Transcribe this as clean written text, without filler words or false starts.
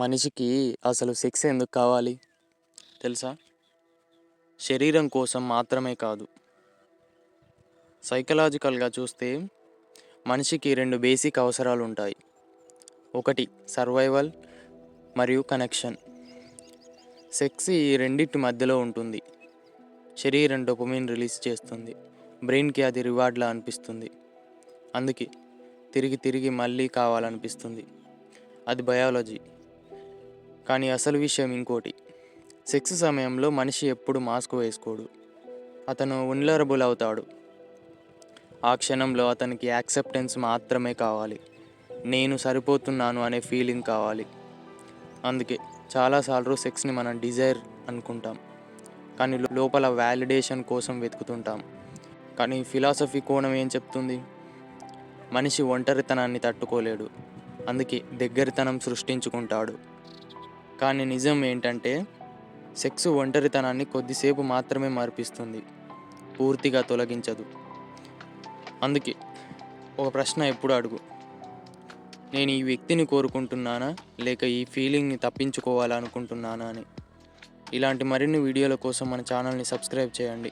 మనిషికి అసలు సెక్స్ ఎందుకు కావాలి తెలుసా? శరీరం కోసం మాత్రమే కాదు. సైకలాజికల్గా చూస్తే మనిషికి రెండు బేసిక్ అవసరాలు ఉంటాయి. ఒకటి సర్వైవల్, మరియు కనెక్షన్. సెక్స్ ఈ రెండింటి మధ్యలో ఉంటుంది. శరీరం డోపమిన్ రిలీజ్ చేస్తుంది, బ్రెయిన్కి అది రివార్డ్లా అనిపిస్తుంది. అందుకే తిరిగి తిరిగి మళ్ళీ కావాలనిపిస్తుంది. అది బయాలజీ. కానీ అసలు విషయం ఇంకోటి. సెక్స్ సమయంలో మనిషి ఎప్పుడు మాస్క్ వేసుకోడు. అతను వల్నరబుల్ అవుతాడు. ఆ క్షణంలో అతనికి యాక్సెప్టెన్స్ మాత్రమే కావాలి. నేను సరిపోతున్నాను అనే ఫీలింగ్ కావాలి. అందుకే చాలాసార్లు సెక్స్ని మనం డిజైర్ అనుకుంటాం, కానీ లోపల వ్యాలిడేషన్ కోసం వెతుకుతుంటాం. కానీ ఫిలాసఫీ కోణం ఏం చెప్తుంది? మనిషి ఒంటరితనాన్ని తట్టుకోలేడు, అందుకే దగ్గరితనం సృష్టించుకుంటాడు. కానీ నిజం ఏంటంటే సెక్స్ ఒంటరితనాన్ని కొద్దిసేపు మాత్రమే మరిపిస్తుంది, పూర్తిగా తొలగించదు. అందుకే ఒక ప్రశ్న ఎప్పుడు అడుగు: నేను ఈ వ్యక్తిని కోరుకుంటున్నానా, లేక ఈ ఫీలింగ్ని తప్పించుకోవాలనుకుంటున్నానా అని. ఇలాంటి మరిన్ని వీడియోల కోసం మన ఛానల్ని సబ్స్క్రైబ్ చేయండి.